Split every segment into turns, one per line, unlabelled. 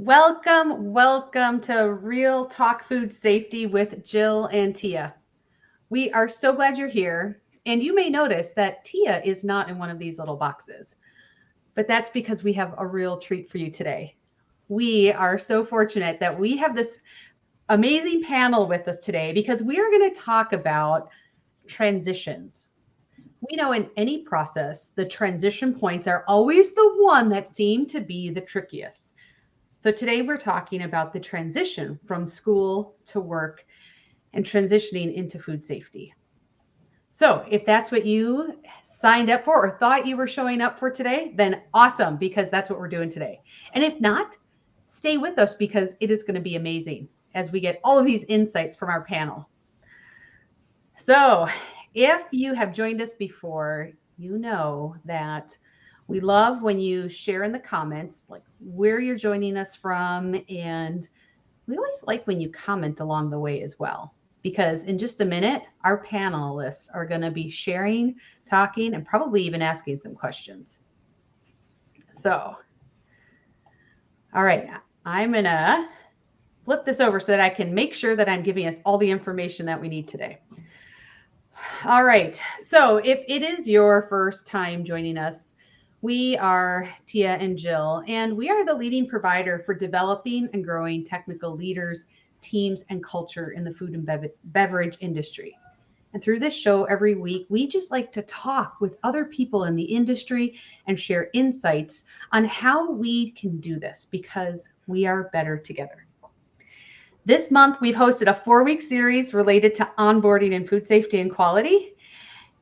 Welcome to Real Talk Food Safety with Jill and Tia. We are so glad you're here. And you may notice that Tia is not in one of these little boxes, but that's because we have a real treat for you today. We are so fortunate that we have this amazing panel with us today because we are going to talk about transitions. We know in any process, the transition points are always the one that seem to be the trickiest. So today we're talking about the transition from school to work and transitioning into food safety. So if that's what you signed up for or thought you were showing up for today, then awesome, because that's what we're doing today. And if not, stay with us because it is going to be amazing as we get all of these insights from our panel. So if you have joined us before, you know that we love when you share in the comments, like where you're joining us from. And we always like when you comment along the way as well, because in just a minute, our panelists are going to be sharing, talking, and probably even asking some questions. So, all right, I'm going to flip this over so that I can make sure that I'm giving us all the information that we need today. All right, so if it is your first time joining us, we are Tia and Jill, and we are the leading provider for developing and growing technical leaders, teams, and culture in the food and beverage industry. And through this show every week, we just like to talk with other people in the industry and share insights on how we can do this because we are better together. This month, we've hosted a 4-week series related to onboarding and food safety and quality.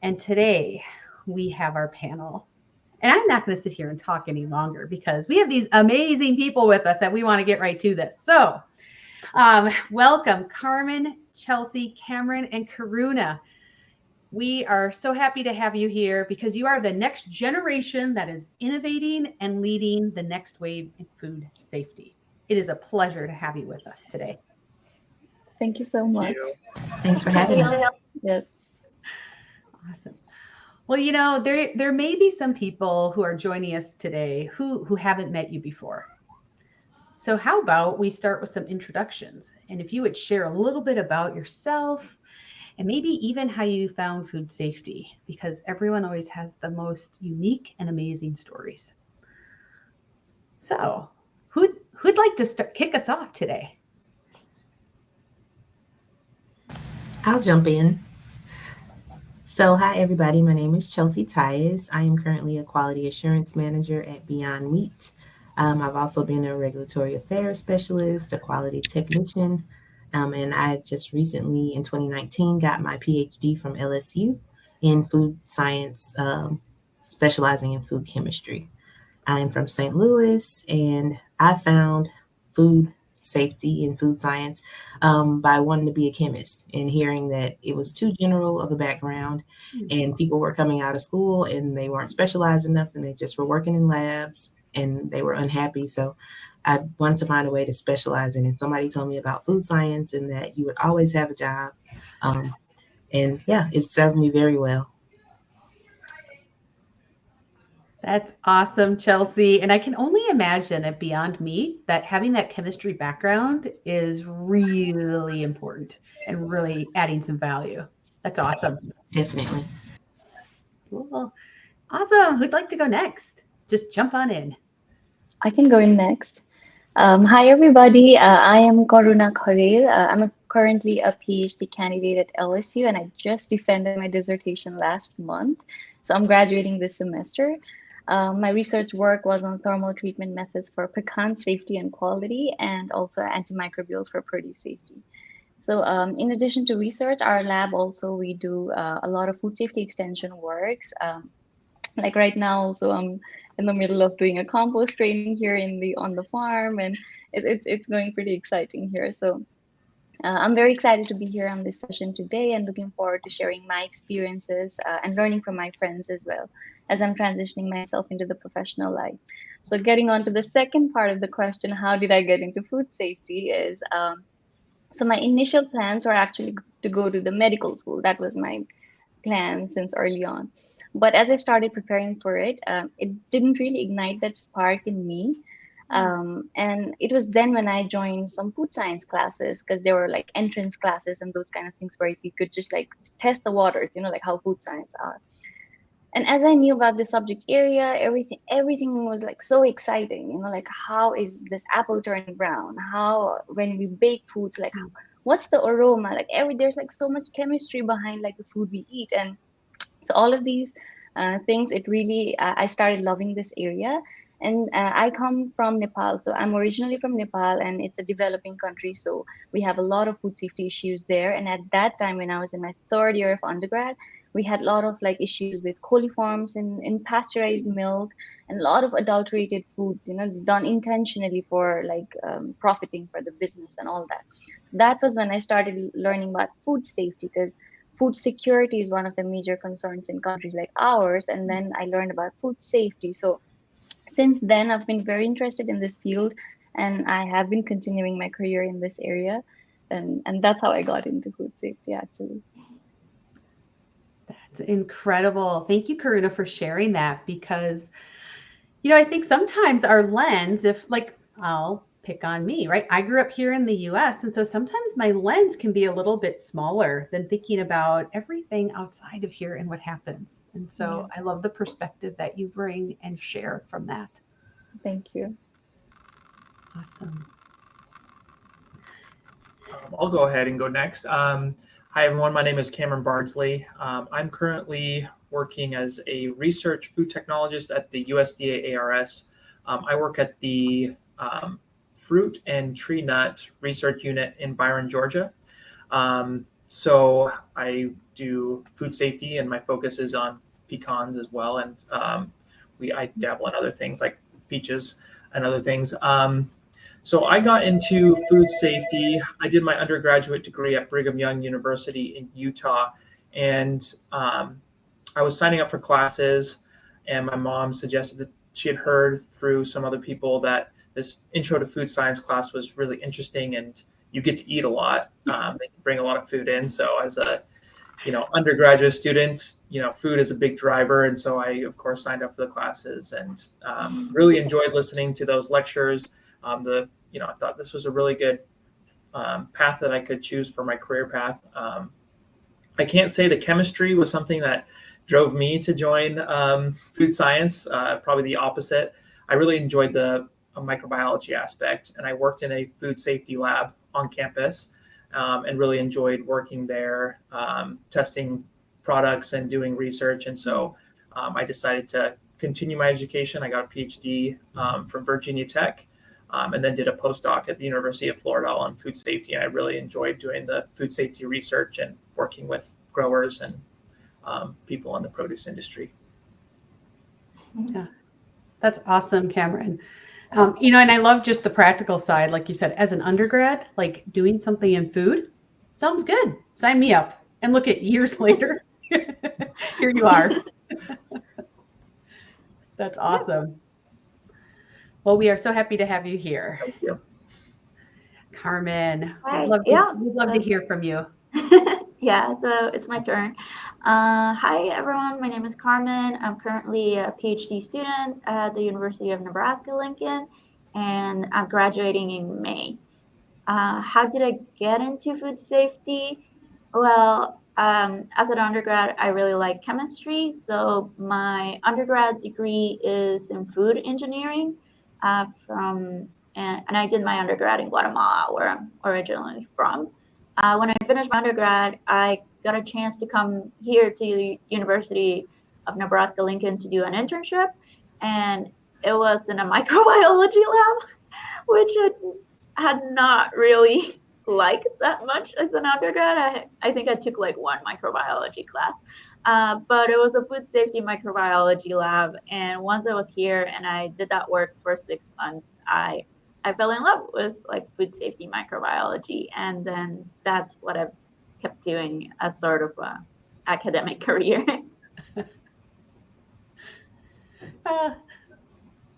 And today we have our panel. And I'm not going to sit here and talk any longer because we have these amazing people with us that we want to get right to this. So welcome Carmen, Chelsea, Cameron, and Karuna. We are so happy to have you here because you are the next generation that is innovating and leading the next wave in food safety. It is a pleasure to have you with us today.
Thank you so much.
Thanks for having us.
Yes.
Awesome. Well, you know, there may be some people who are joining us today who haven't met you before. So how about we start with some introductions? And if you would share a little bit about yourself and maybe even how you found food safety, because everyone always has the most unique and amazing stories. So who'd like to kick us off today?
I'll jump in. So, hi everybody. My name is Chelsea Tyus. I am currently a quality assurance manager at Beyond Meat. I've also been a regulatory affairs specialist, a quality technician, and I just recently in 2019 got my PhD from LSU in food science, specializing in food chemistry. I am from St. Louis, and I found food safety and food science by wanting to be a chemist and hearing that it was too general of a background, and people were coming out of school and they weren't specialized enough and they just were working in labs and they were unhappy. So I wanted to find a way to specialize in it. Somebody told me about food science and that you would always have a job. And yeah, it served me very well.
That's awesome, Chelsea. And I can only imagine at Beyond Meat that having that chemistry background is really important and really adding some value. That's awesome.
Definitely.
Cool. Awesome. Who'd like to go next? Just jump on in.
I can go in next. Hi, everybody. I am Karuna Kharel. I'm currently a PhD candidate at LSU, and I just defended my dissertation last month. So I'm graduating this semester. My research work was on thermal treatment methods for pecan safety and quality, and also antimicrobials for produce safety. So in addition to research, our lab also, we do a lot of food safety extension works. Like right now, so I'm in the middle of doing a compost training here on the farm, and it's going pretty exciting here. So I'm very excited to be here on this session today and looking forward to sharing my experiences and learning from my friends as well as I'm transitioning myself into the professional life. So getting on to the second part of the question, how did I get into food safety is, so my initial plans were actually to go to the medical school. That was my plan since early on. But as I started preparing for it, it didn't really ignite that spark in me. And it was then when I joined some food science classes, because there were like entrance classes and those kind of things where you could just like test the waters, like how food science are. And as I knew about the subject area, everything was like so exciting, like how is this apple turning brown? How when we bake foods, like what's the aroma? Like there's like so much chemistry behind like the food we eat. And so all of these things, it really I started loving this area. And I come from Nepal, so I'm originally from Nepal, and it's a developing country, so we have a lot of food safety issues there. And at that time, when I was in my third year of undergrad, we had a lot of like issues with coliforms in pasteurized milk, and a lot of adulterated foods, done intentionally for like profiting for the business and all that. So that was when I started learning about food safety, because food security is one of the major concerns in countries like ours. And then I learned about food safety. So since then, I've been very interested in this field, and I have been continuing my career in this area. And that's how I got into food safety, actually.
That's incredible. Thank you, Karuna, for sharing that, because, I think sometimes our lens, if like, I'll pick on me, right? I grew up here in the US. And so sometimes my lens can be a little bit smaller than thinking about everything outside of here and what happens. And so I love the perspective that you bring and share from that.
Thank you.
Awesome.
I'll go ahead and go next. Hi, everyone. My name is Cameron Bardsley. I'm currently working as a research food technologist at the USDA ARS. I work at the Fruit and Tree Nut Research Unit in Byron, Georgia. So I do food safety, and my focus is on pecans as well. And I dabble in other things like peaches and other things. So I got into food safety. I did my undergraduate degree at Brigham Young University in Utah, and I was signing up for classes, and my mom suggested that she had heard through some other people that this intro to food science class was really interesting, and you get to eat a lot. They bring a lot of food in. So as a undergraduate student, food is a big driver. And so I, of course, signed up for the classes and really enjoyed listening to those lectures. I thought this was a really good path that I could choose for my career path. I can't say the chemistry was something that drove me to join food science, probably the opposite. I really enjoyed the microbiology aspect, and I worked in a food safety lab on campus and really enjoyed working there, testing products and doing research. And so I decided to continue my education. I got a PhD from Virginia Tech, and then did a postdoc at the University of Florida on food safety. And I really enjoyed doing the food safety research and working with growers and people in the produce industry.
Yeah, that's awesome, Cameron. And I love just the practical side. Like you said, as an undergrad, like doing something in food sounds good. Sign me up. And look at years later, here you are. That's awesome. Well, we are so happy to have you here.
Thank you.
Carmen,
Hi.
we'd love to hear from you.
Yeah, so it's my turn. Hi, everyone. My name is Carmen. I'm currently a PhD student at the University of Nebraska-Lincoln, and I'm graduating in May. How did I get into food safety? Well, as an undergrad, I really like chemistry. So my undergrad degree is in food engineering and I did my undergrad in Guatemala, where I'm originally from. When I finished my undergrad, I got a chance to come here to the University of Nebraska-Lincoln to do an internship, and it was in a microbiology lab, which I had not really liked that much as an undergrad. I think I took like one microbiology class, but it was a food safety microbiology lab. And once I was here and I did that work for 6 months, I fell in love with like food safety microbiology, and then that's what I've kept doing as sort of a academic career.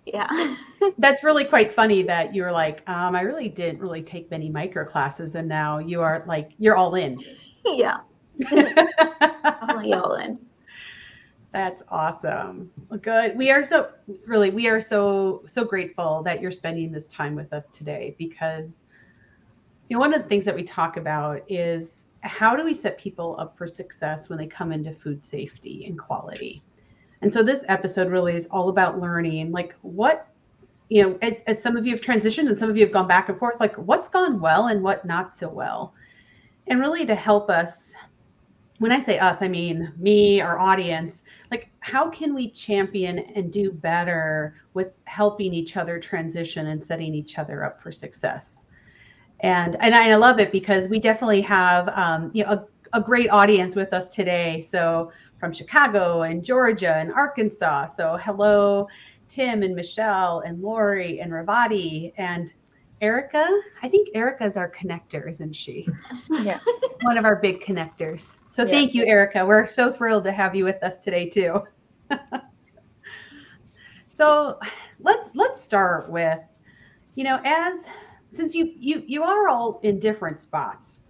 Yeah.
That's really quite funny that you're like, I really didn't really take many micro classes, and now you are like, you're all in.
Yeah. Definitely all in.
That's awesome. Good. We are so grateful that you're spending this time with us today because one of the things that we talk about is how do we set people up for success when they come into food safety and quality. And so this episode really is all about learning like what as some of you have transitioned and some of you have gone back and forth, like what's gone well and what not so well. And really to help us, when I say us, I mean me, our audience, like how can we champion and do better with helping each other transition and setting each other up for success? And I love it because we definitely have a great audience with us today. So from Chicago and Georgia and Arkansas. So hello, Tim and Michelle and Lori and Ravati and Erica. I think Erica's our connector, isn't she?
Yeah.
One of our big connectors. So
Yeah.
thank you, Erica. We're so thrilled to have you with us today too. So let's start with, since you are all in different spots,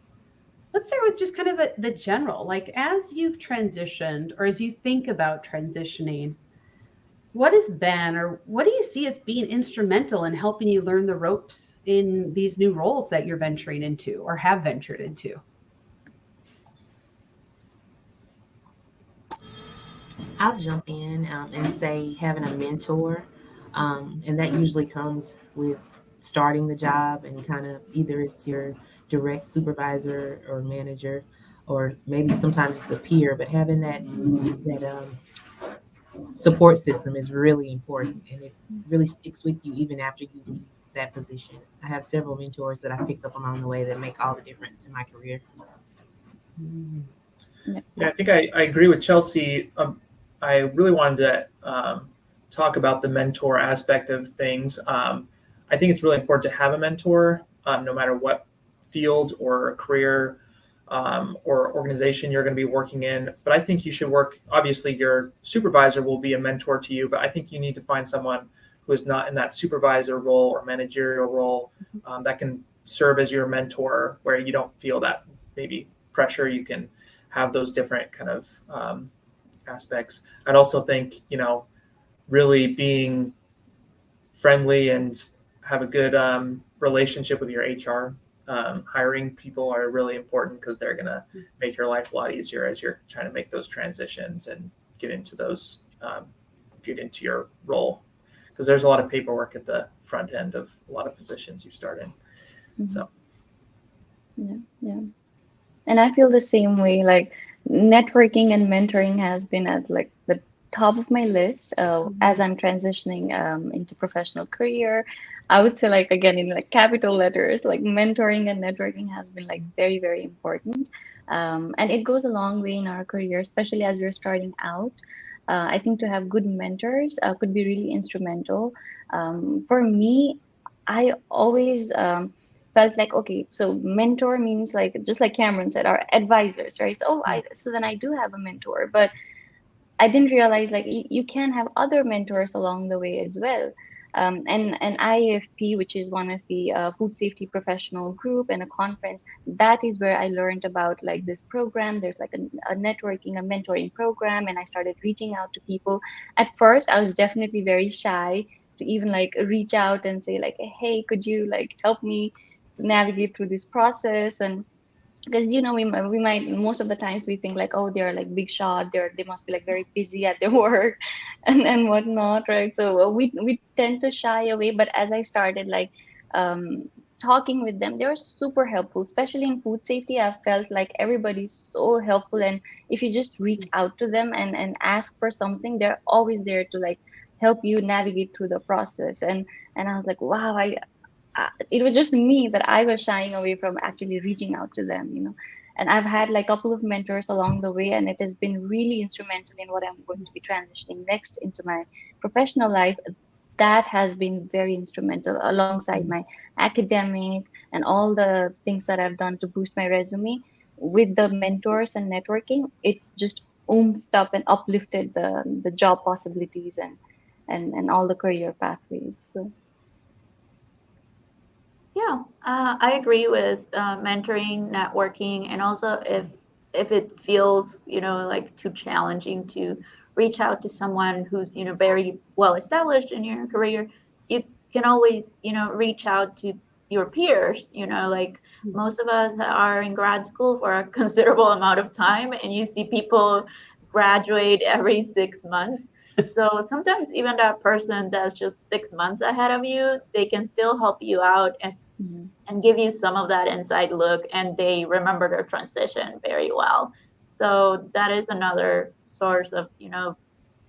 let's start with just kind of the general, like as you've transitioned or as you think about transitioning, what has been or what do you see as being instrumental in helping you learn the ropes in these new roles that you're venturing into or have ventured into?
I'll jump in and say having a mentor, and that usually comes with starting the job and kind of either it's your direct supervisor or manager, or maybe sometimes it's a peer. But having that support system is really important, and it really sticks with you even after you leave that position. I have several mentors that I picked up along the way that make all the difference in my career.
Yeah, I think I agree with Chelsea. I really wanted to talk about the mentor aspect of things. I think it's really important to have a mentor, no matter what field or career or organization you're going to be working in. But I think you should work, obviously, your supervisor will be a mentor to you, but I think you need to find someone who is not in that supervisor role or managerial role that can serve as your mentor, where you don't feel that maybe pressure. You can have those different kind of aspects. I'd also think, really being friendly and have a good relationship with your HR. Hiring people are really important because they're going to make your life a lot easier as you're trying to make those transitions and get into your role. Because there's a lot of paperwork at the front end of a lot of positions you start in.
Mm-hmm.
So.
Yeah. And I feel the same way. Like networking and mentoring has been at like the top of my list as I'm transitioning into professional career. I would say like again in like capital letters, like mentoring and networking has been like very, very important. And it goes a long way in our career, especially as we're starting out. I think to have good mentors could be really instrumental. For me, I always felt like, okay, so mentor means like just like Cameron said, our advisors, right? So then I do have a mentor, but I didn't realize like you can have other mentors along the way as well. And IAFP, which is one of the food safety professional group and a conference, that is where I learned about like this program. There's like a networking, a mentoring program, and I started reaching out to people. At first, I was definitely very shy to even like reach out and say like, hey, could you like help me navigate through this process? And because we might most of the times we think like, oh, they're like big shot, they must be like very busy at their work and whatnot, right? So we tend to shy away. But as I started like talking with them, they were super helpful, especially in food safety. I felt like everybody's so helpful, and if you just reach out to them and ask for something, they're always there to like help you navigate through the process. And I was like, wow, it was just me that I was shying away from actually reaching out to them. And I've had like a couple of mentors along the way, and it has been really instrumental in what I'm going to be transitioning next into my professional life. That has been very instrumental alongside my academic and all the things that I've done to boost my resume. With the mentors and networking, it just oomphed up and uplifted the job possibilities and all the career pathways. So.
Yeah, I agree with mentoring, networking, and also if it feels like too challenging to reach out to someone who's, very well established in your career, you can always, reach out to your peers, like most of us are in grad school for a considerable amount of time, and you see people graduate every 6 months. So sometimes even that person that's just 6 months ahead of you, they can still help you out and give you some of that inside look, and they remember their transition very well. So that is another source of,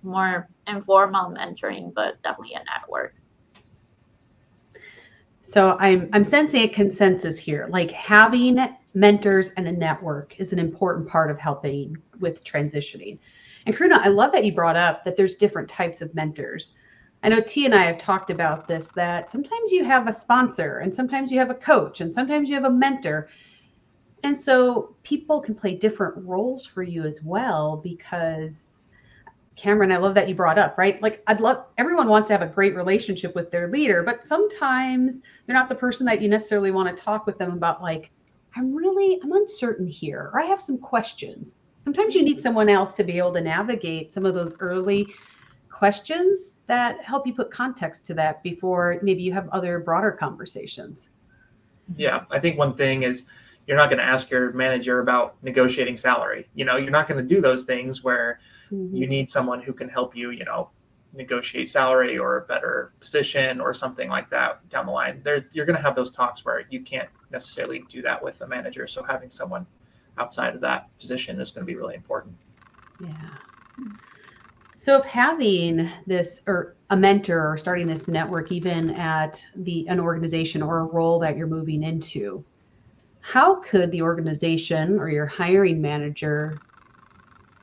more informal mentoring, but definitely a network.
So I'm sensing a consensus here. Like having mentors and a network is an important part of helping with transitioning. And Karuna, I love that you brought up that there's different types of mentors. I know T and I have talked about this, that sometimes you have a sponsor and sometimes you have a coach and sometimes you have a mentor. And so people can play different roles for you as well, because Cameron, I love that you brought up, right? Like everyone wants to have a great relationship with their leader, but sometimes they're not the person that you necessarily want to talk with them about, like, I'm uncertain here, or I have some questions. Sometimes you need someone else to be able to navigate some of those early questions that help you put context to that before maybe you have other broader conversations.
Yeah, I think one thing is you're not going to ask your manager about negotiating salary. You're not going to do those things where you need someone who can help you, negotiate salary or a better position or something like that down the line. You're going to have those talks where you can't necessarily do that with a manager. So having someone outside of that position is going to be really important.
Yeah. So if having this or a mentor or starting this network, even at an organization or a role that you're moving into, how could the organization or your hiring manager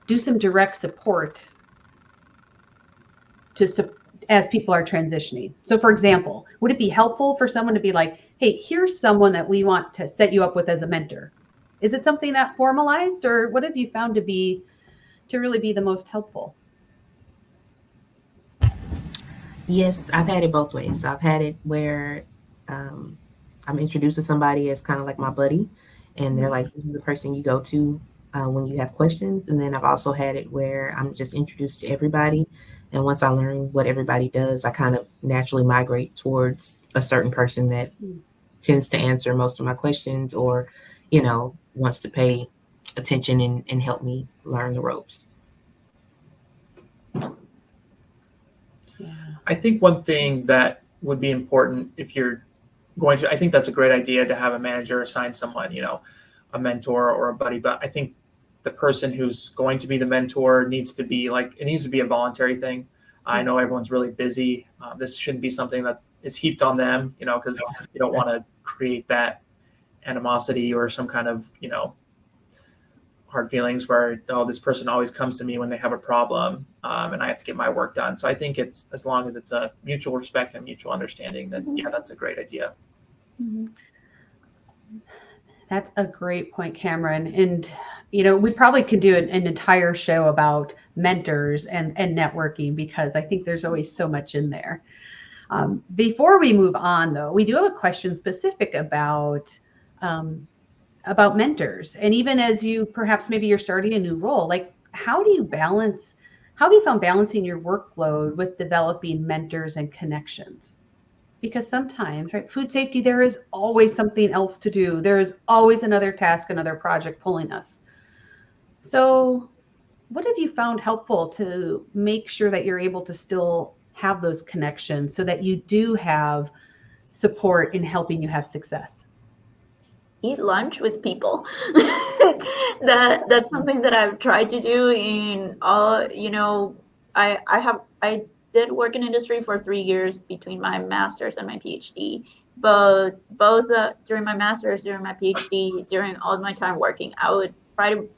do some direct support as people are transitioning? So for example, would it be helpful for someone to be like, hey, here's someone that we want to set you up with as a mentor? Is it something that formalized, or what have you found to really be the most helpful?
Yes, I've had it both ways. So I've had it where I'm introduced to somebody as kind of like my buddy, and they're like, this is the person you go to when you have questions. And then I've also had it where I'm just introduced to everybody. And once I learn what everybody does, I kind of naturally migrate towards a certain person that tends to answer most of my questions, or, wants to pay attention and help me learn the ropes.
I think one thing that would be important if you're going to, I think that's a great idea to have a manager assign someone, a mentor or a buddy. But I think the person who's going to be the mentor needs to be it needs to be a voluntary thing. I know everyone's really busy. This shouldn't be something that is heaped on them, because you don't want to create that animosity or some kind of, hard feelings where, oh, this person always comes to me when they have a problem and I have to get my work done. So I think it's, as long as it's a mutual respect and mutual understanding, then yeah, that's a great idea.
That's a great point, Cameron. And, we probably could do an entire show about mentors and networking, because I think there's always so much in there. Before we move on, though, we do have a question specific about mentors. And even as maybe you're starting a new role, like how have you found balancing your workload with developing mentors and connections? Because sometimes, right, food safety, there is always something else to do. There is always another task, another project pulling us. So what have you found helpful to make sure that you're able to still have those connections so that you do have support in helping you have success?
Eat lunch with people. That's something that I've tried to do in all, I did work in industry for 3 years between my master's and my PhD, but both during my master's, during my PhD, during all my time working, I would try to,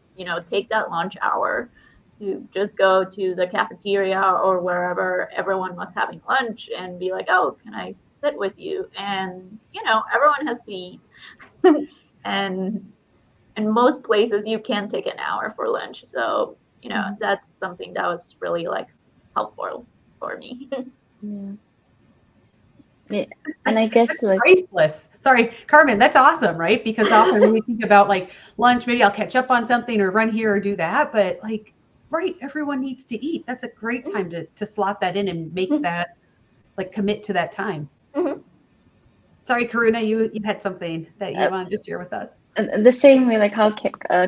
take that lunch hour to just go to the cafeteria or wherever everyone was having lunch and be like, oh, can I sit with you? And, everyone has to eat. And in most places you can take an hour for lunch. So, that's something that was really helpful for me.
Yeah. And I guess
priceless. Sorry, Carmen, that's awesome, right? Because often when we think about lunch, maybe I'll catch up on something or run here or do that. But right, everyone needs to eat. That's a great time to slot that in and make that, like, commit to that time.
Mhm.
Sorry, Karuna, you had something that you wanted to share with us.
The same way, like how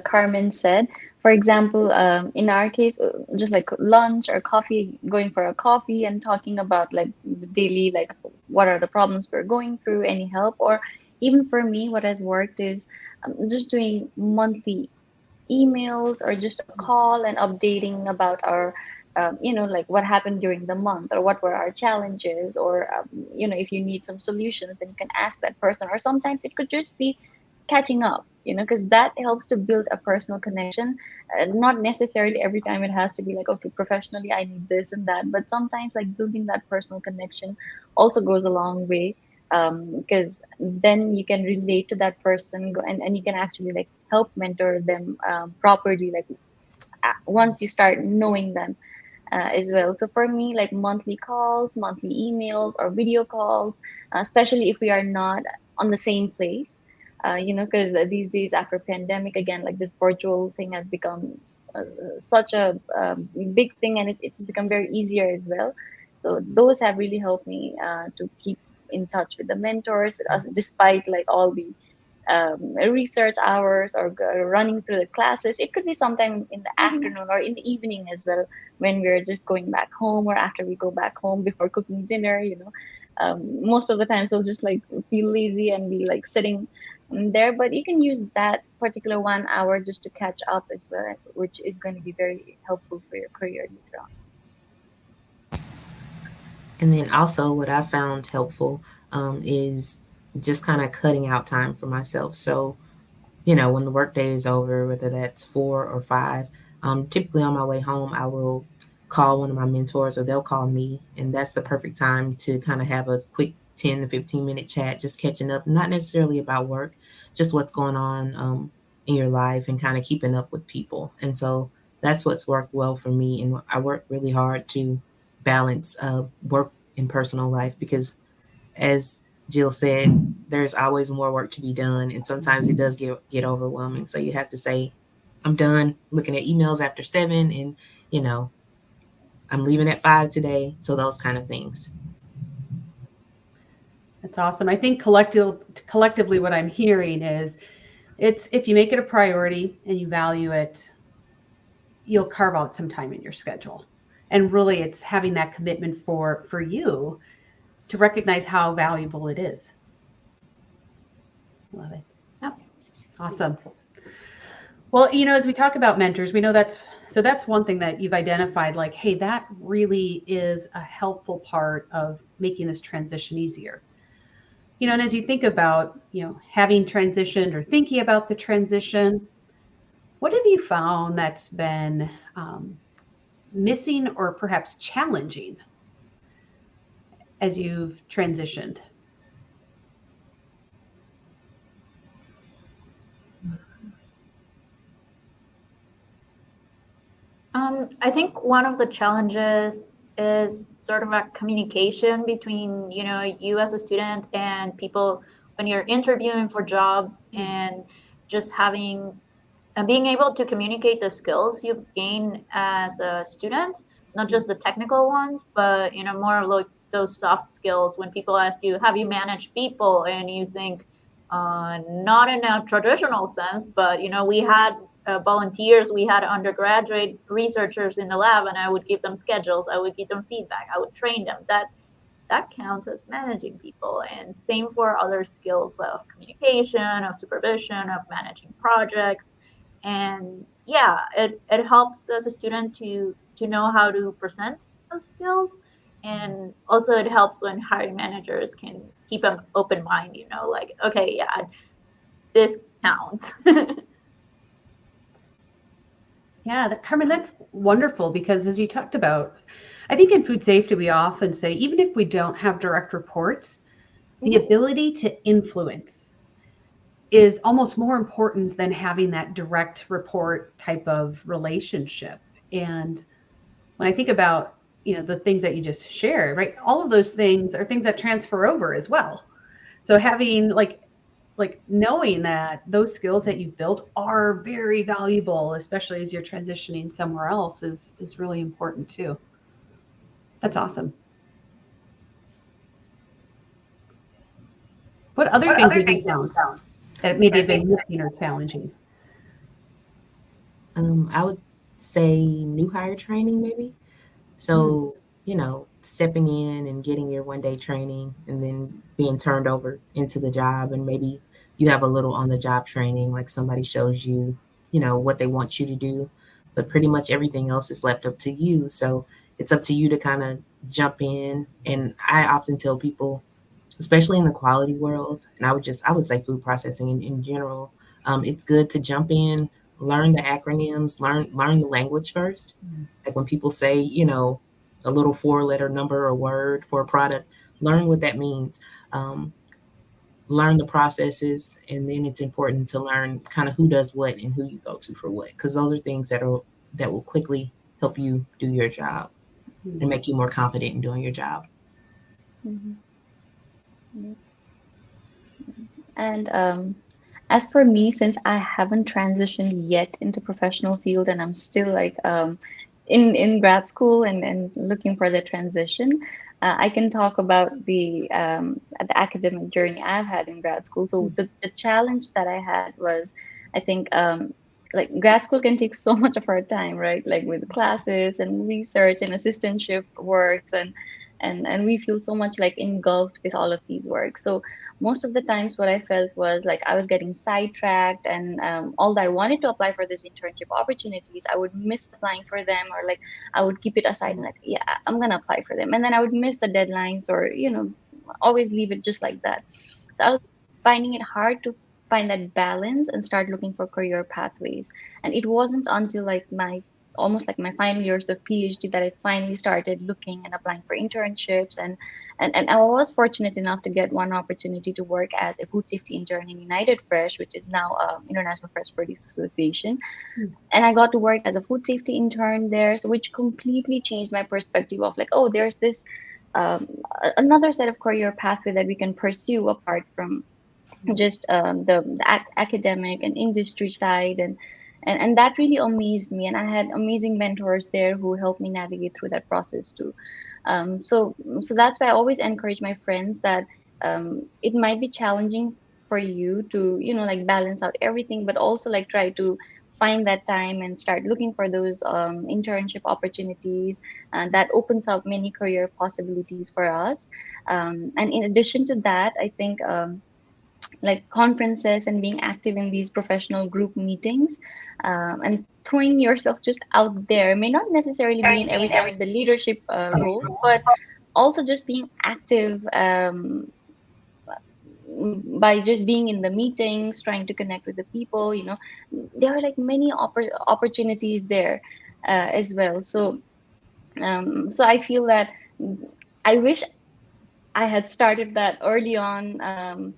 Carmen said, for example, in our case, just like lunch or coffee, going for a coffee and talking about like the daily, like what are the problems we're going through, any help, or even for me, what has worked is just doing monthly emails or just a call and updating about our like what happened during the month or what were our challenges, or if you need some solutions, then you can ask that person, or sometimes it could just be catching up, because that helps to build a personal connection. Not necessarily every time it has to be like, okay, professionally I need this and that, but sometimes like building that personal connection also goes a long way, because then you can relate to that person, and you can actually like help mentor them properly, like once you start knowing them as well. So for me, like monthly calls, monthly emails, or video calls, especially if we are not on the same place, because these days after pandemic, again, like this virtual thing has become such a big thing, and it's become very easier as well. So those have really helped me to keep in touch with the mentors, despite like all the research hours or running through the classes. It could be sometime in the afternoon or in the evening as well, when we're just going back home, or after we go back home before cooking dinner. Most of the times we'll just like feel lazy and be like sitting there, but you can use that particular 1 hour just to catch up as well, which is going to be very helpful for your career later on.
And then also, what I found helpful is just kind of cutting out time for myself. So, when the workday is over, whether that's 4 or 5, typically on my way home, I will call one of my mentors or they'll call me. And that's the perfect time to kind of have a quick 10 to 15-minute chat, just catching up, not necessarily about work, just what's going on in your life and kind of keeping up with people. And so that's what's worked well for me. And I work really hard to balance work and personal life because, as Jill said, there's always more work to be done, and sometimes it does get overwhelming. So you have to say, "I'm done looking at emails after 7, and I'm leaving at 5 today." So those kind of things.
That's awesome. I think collectively, what I'm hearing is, it's if you make it a priority and you value it, you'll carve out some time in your schedule. And really, it's having that commitment for you to recognize how valuable it is. Love it.
Yep.
Awesome. Well, as we talk about mentors, we know that's one thing that you've identified, like, hey, that really is a helpful part of making this transition easier. And as you think about, having transitioned or thinking about the transition, what have you found that's been missing or perhaps challenging as you've transitioned?
I think one of the challenges is sort of a communication between, you as a student and people when you're interviewing for jobs, and just having and being able to communicate the skills you've gained as a student, not just the technical ones, but, more like those soft skills. When people ask you, have you managed people? And you think, not in a traditional sense, but, we had volunteers, we had undergraduate researchers in the lab, and I would give them schedules, I would give them feedback, I would train them. That counts as managing people. And same for other skills of communication, of supervision, of managing projects. And yeah, it helps as a student to know how to present those skills. And also it helps when hiring managers can keep an open mind, like, okay, yeah, this counts.
Yeah, Carmen, that's wonderful, because as you talked about, I think in food safety, we often say, even if we don't have direct reports, the ability to influence is almost more important than having that direct report type of relationship. And when I think about, the things that you just shared, right? All of those things are things that transfer over as well. So having like like knowing that those skills that you've built are very valuable, especially as you're transitioning somewhere else, is really important too. That's awesome. What other things have you found that maybe have been missing or challenging?
I would say new hire training, maybe. So, stepping in and getting your 1 day training and then being turned over into the job. And maybe you have a little on the job training, like somebody shows you, what they want you to do. But pretty much everything else is left up to you. So it's up to you to kind of jump in. And I often tell people, especially in the quality world, and I would say food processing in general, it's good to jump in, learn the acronyms, learn the language first. Like when people say, a little 4-letter number or word for a product, learn what that means. Learn the processes, and then it's important to learn kind of who does what and who you go to for what, because those are things that will quickly help you do your job and make you more confident in doing your job.
Mhm. And as for me, since I haven't transitioned yet into professional field and I'm still like in grad school and looking for the transition, I can talk about the academic journey I've had in grad school. So the challenge that I had was, I think, like grad school can take so much of our time, right? Like with classes and research and assistantship works and we feel so much like engulfed with all of these works. So most of the times what I felt was like I was getting sidetracked, and although I wanted to apply for these internship opportunities, I would miss applying for them, or like I would keep it aside and like, yeah, I'm gonna apply for them, and then I would miss the deadlines, or always leave it just like that. So I was finding it hard to find that balance and start looking for career pathways. And it wasn't until like my almost like my final years of PhD that I finally started looking and applying for internships, and I was fortunate enough to get one opportunity to work as a food safety intern in United Fresh, which is now International Fresh Produce Association. And I got to work as a food safety intern there, so which completely changed my perspective of like, oh, there's this another set of career pathway that we can pursue apart from just the academic and industry side, and that really amazed me, and I had amazing mentors there who helped me navigate through that process too. So that's why I always encourage my friends that it might be challenging for you to like balance out everything, but also like try to find that time and start looking for those internship opportunities, and that opens up many career possibilities for us. And in addition to that, I think like conferences and being active in these professional group meetings, and throwing yourself just out there may not necessarily be in every time in the leadership roles, but also just being active by just being in the meetings, trying to connect with the people. There are like many opportunities there as well. So I feel that I wish I had started that early on,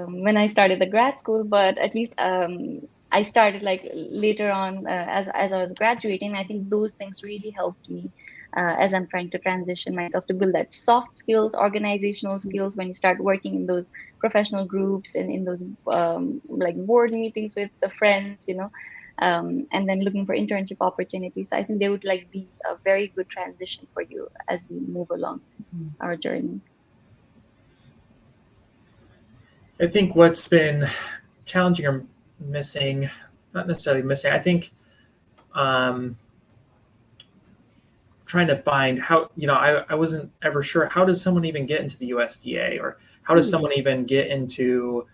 when I started the grad school, but at least I started like later on, as I was graduating. I think those things really helped me as I'm trying to transition myself to build that soft skills, organizational skills when you start working in those professional groups and in those like board meetings with the friends. And then looking for internship opportunities. I think they would like be a very good transition for you as we move along our journey.
I think what's been challenging or missing, not necessarily missing, I think trying to find how, I wasn't ever sure, how does someone even get into the USDA, or how does someone even get into,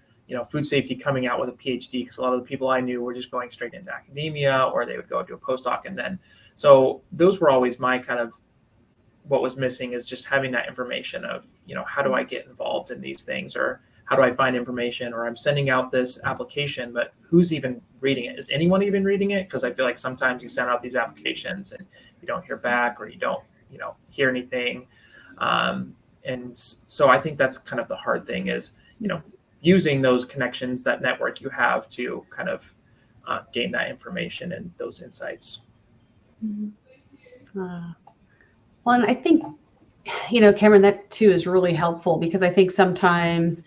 food safety coming out with a PhD? Because a lot of the people I knew were just going straight into academia, or they would go do a postdoc. And then, so those were always my kind of, what was missing is just having that information of, how do I get involved in these things, or how do I find information, or I'm sending out this application, but who's even reading it? Is anyone even reading it? Because I feel like sometimes you send out these applications and you don't hear back, or you don't, hear anything. And so I think that's kind of the hard thing is, using those connections, that network you have to kind of gain that information and those insights.
Well, and I think, Cameron, that too is really helpful, because I think sometimes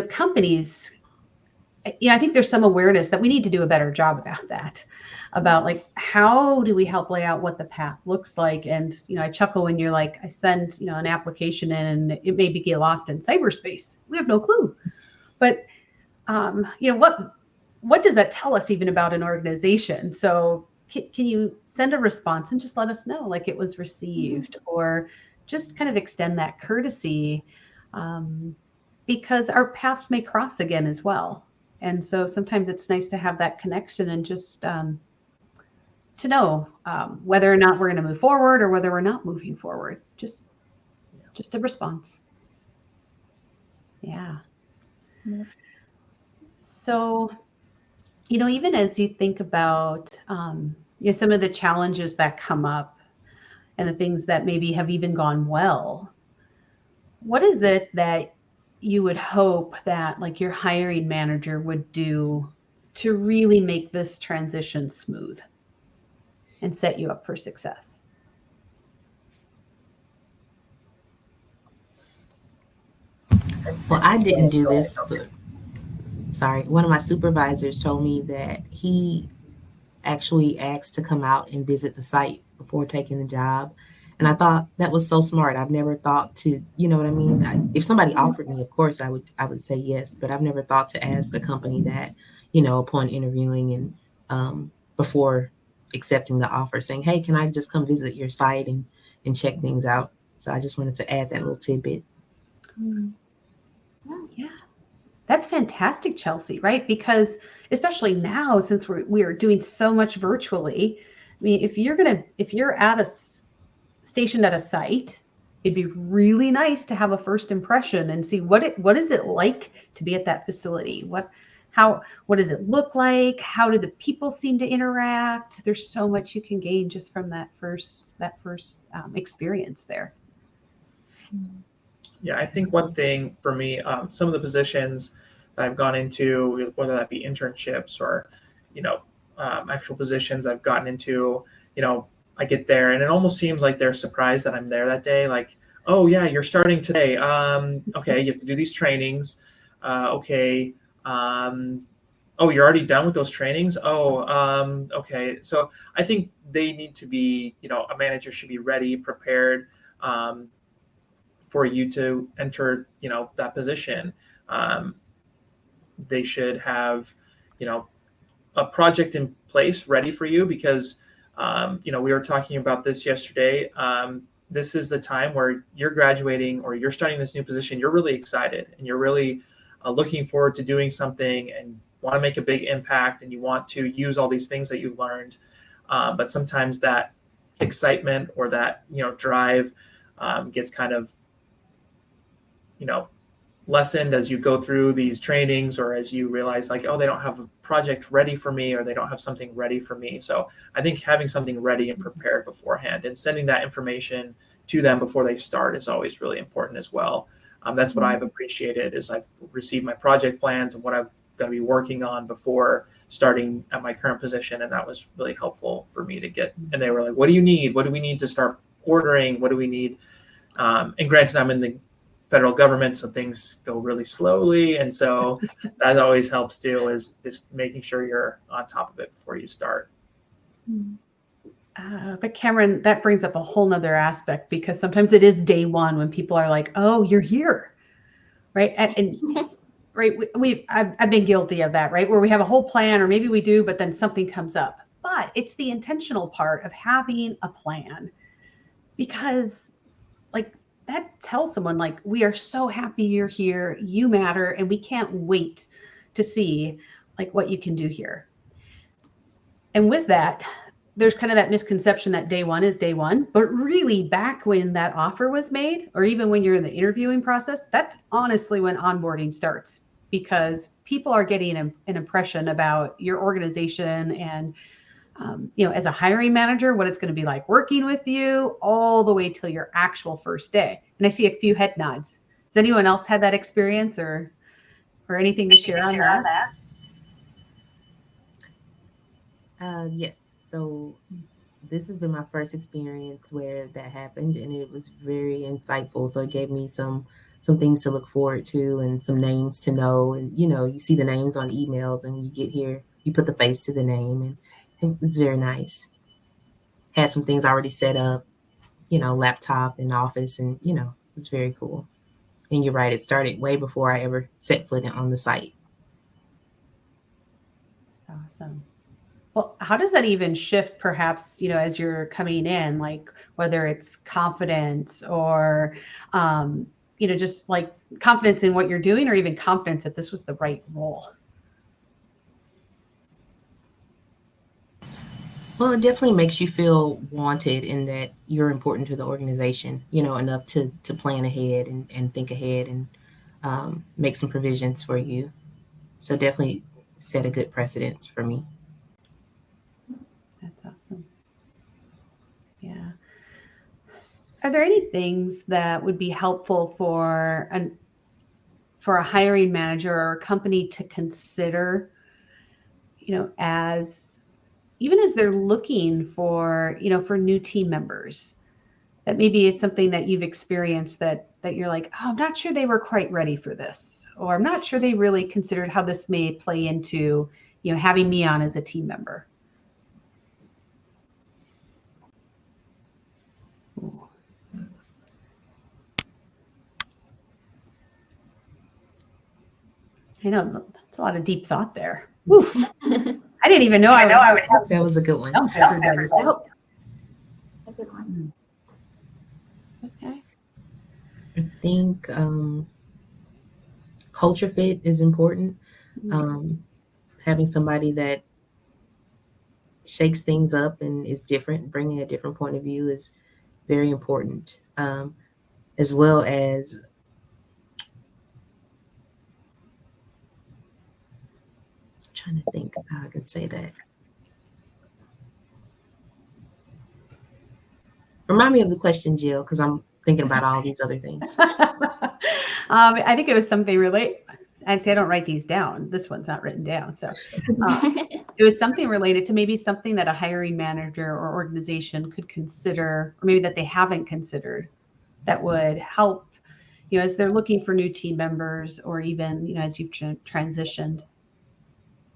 companies, I think there's some awareness that we need to do a better job about that, about like, how do we help lay out what the path looks like? And, I chuckle when you're like, I send, an application in and it may get lost in cyberspace. We have no clue. But, what does that tell us even about an organization? So can you send a response and just let us know, like, it was received, or just kind of extend that courtesy, because our paths may cross again as well. And so sometimes it's nice to have that connection and just to know whether or not we're going to move forward or whether we're not moving forward. Just a response. Yeah. So, even as you think about some of the challenges that come up and the things that maybe have even gone well, what is it that you would hope that like your hiring manager would do to really make this transition smooth and set you up for success?
Well, I didn't do this, but sorry, one of my supervisors told me that he actually asked to come out and visit the site before taking the job. And I thought that was so smart. I've never thought to, you know what I mean? If somebody offered me, of course, I would say yes, but I've never thought to ask a company that, upon interviewing and before accepting the offer, saying, hey, can I just come visit your site and check things out? So I just wanted to add that little tidbit.
Yeah. That's fantastic, Chelsea, right? Because especially now, since we are doing so much virtually, I mean, if you're at stationed at a site, it'd be really nice to have a first impression and see what is it like to be at that facility? What does it look like? How do the people seem to interact? There's so much you can gain just from that first experience there.
Yeah, I think one thing for me, some of the positions that I've gone into, whether that be internships or, actual positions I've gotten into, I get there and it almost seems like they're surprised that I'm there that day. Like, oh yeah, you're starting today. Okay, you have to do these trainings. Okay. Oh, you're already done with those trainings. Oh, okay. So I think they need to be, a manager should be ready, prepared, for you to enter, that position. They should have, a project in place ready for you because, we were talking about this yesterday. This is the time where you're graduating or you're starting this new position. You're really excited and you're really looking forward to doing something and want to make a big impact and you want to use all these things that you've learned. But sometimes that excitement or that, drive gets kind of, lessened as you go through these trainings or as you realize like, oh, they don't have a project ready for me or they don't have something ready for me. So I think having something ready and prepared beforehand and sending that information to them before they start is always really important as well. That's what I've appreciated is I've received my project plans and what I'm going to be working on before starting at my current position. And that was really helpful for me to get. And they were like, what do you need? What do we need to start ordering? What do we need? And granted, I'm in the federal government, so things go really slowly. And so that always helps too, is just making sure you're on top of it before you start.
But Cameron, that brings up a whole nother aspect because sometimes it is day one when people are like, oh, you're here, right? And right, I've been guilty of that, right? Where we have a whole plan or maybe we do, but then something comes up. But it's the intentional part of having a plan because like, that tells someone like, we are so happy you're here, you matter, and we can't wait to see like what you can do here. And with that, there's kind of that misconception that day one is day one, but really back when that offer was made, or even when you're in the interviewing process, that's honestly when onboarding starts because people are getting an impression about your organization and as a hiring manager, what it's going to be like working with you all the way till your actual first day. And I see a few head nods. Has anyone else had that experience or anything to share on that?
Yes. So this has been my first experience where that happened and it was very insightful. So it gave me some some things to look forward to and some names to know. And, you see the names on emails, and when you get here, you put the face to the name, and it's very nice. Had some things already set up, laptop and office, and, it was very cool. And you're right, it started way before I ever set foot on the site.
Awesome. Well, how does that even shift perhaps, as you're coming in, like whether it's confidence or, just like confidence in what you're doing, or even confidence that this was the right role?
Well, it definitely makes you feel wanted in that you're important to the organization, enough to plan ahead and think ahead and make some provisions for you. So definitely set a good precedence for me.
That's awesome. Yeah. Are there any things that would be helpful for a hiring manager or a company to consider, as even as they're looking for, for new team members, that maybe it's something that you've experienced that you're like, oh, I'm not sure they were quite ready for this, or I'm not sure they really considered how this may play into, having me on as a team member? Ooh. I know that's a lot of deep thought there. Woo. I didn't even know I would have
That was a good one.
everybody.
A good one.
Okay.
I think culture fit is important. Having somebody that shakes things up and is different, bringing a different point of view is very important, as well as trying to think how I can say that. Remind me of the question, Jill, because I'm thinking about all these other things.
I think it was something I'd say I don't write these down. This one's not written down. So it was something related to maybe something that a hiring manager or organization could consider, or maybe that they haven't considered, that would help, as they're looking for new team members, or even, as you've transitioned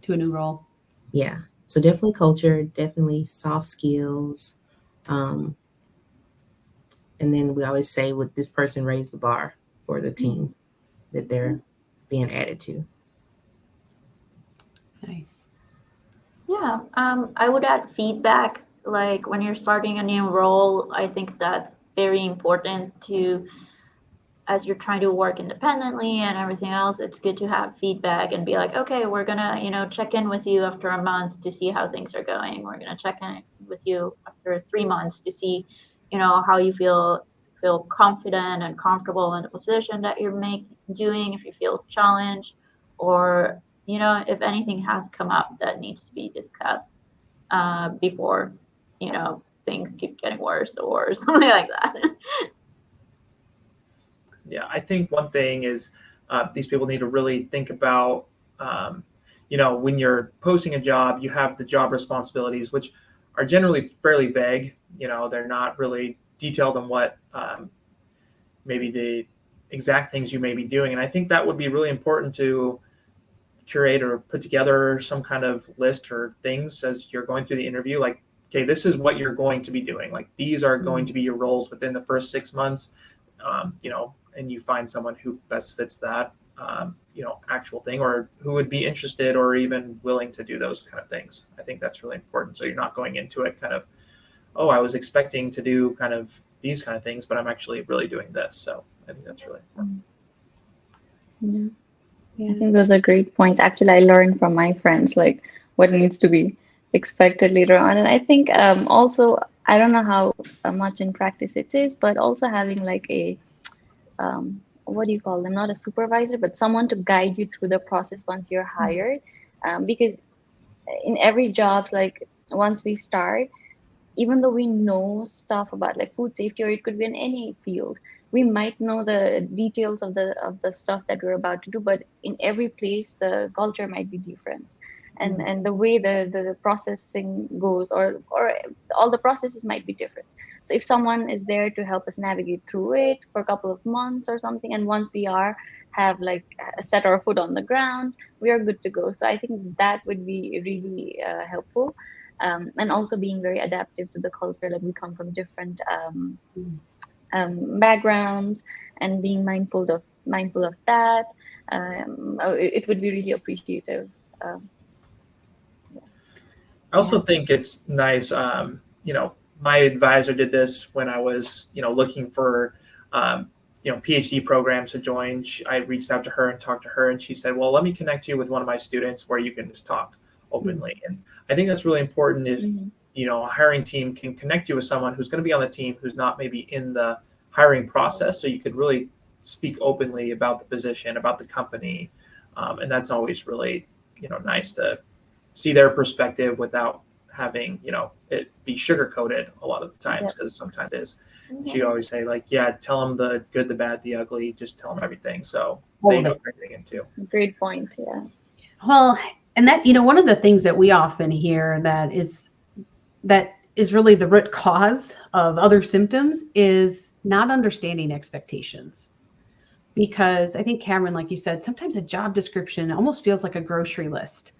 to a new role.
Yeah. So definitely culture, definitely soft skills. And then we always say, would this person raise the bar for the team that they're being added to?
Nice.
Yeah, I would add feedback. Like when you're starting a new role, I think that's very important to, as you're trying to work independently and everything else, it's good to have feedback and be like, okay, we're gonna, check in with you after a month to see how things are going. We're gonna check in with you after 3 months to see, how you feel confident and comfortable in the position that you're doing, if you feel challenged, or if anything has come up that needs to be discussed before things keep getting worse or something like that.
Yeah, I think one thing is these people need to really think about, when you're posting a job, you have the job responsibilities, which are generally fairly vague. They're not really detailed on what maybe the exact things you may be doing. And I think that would be really important to curate or put together some kind of list or things as you're going through the interview. Like, okay, this is what you're going to be doing. Like, these are going to be your roles within the first 6 months, and you find someone who best fits that, actual thing, or who would be interested or even willing to do those kind of things. I think that's really important. So you're not going into it kind of, oh, I was expecting to do kind of these kind of things, but I'm actually really doing this. So I think that's really important.
I think those are great points. Actually, I learned from my friends like what needs to be expected later on. And I think also, I don't know how much in practice it is, but also having like a, what do you call them? Not a supervisor, but someone to guide you through the process once you're hired. Because in every job, like once we start, even though we know stuff about like food safety, or it could be in any field, we might know the details of the stuff that we're about to do, but in every place the culture might be different, and the way the processing goes, or all the processes might be different. So if someone is there to help us navigate through it for a couple of months or something, and once we have like set our foot on the ground, we are good to go. So I think that would be really helpful. And also being very adaptive to the culture. Like we come from different backgrounds, and being mindful of that. It would be really appreciative. Um,
I also think it's nice. My advisor did this when I was, looking for, PhD programs to join. I reached out to her and talked to her, and she said, "Well, let me connect you with one of my students where you can just talk openly." And I think that's really important if a hiring team can connect you with someone who's going to be on the team who's not maybe in the hiring process, so you could really speak openly about the position, about the company, and that's always really nice to see their perspective without having it be sugar coated a lot of the times, because sometimes it is. She always say, like, yeah, tell them the good, the bad, the ugly, just tell them everything, so they know everything into.
Great point. Yeah.
Well, and that, one of the things that we often hear that is really the root cause of other symptoms is not understanding expectations. Because I think, Cameron, like you said, sometimes a job description almost feels like a grocery list.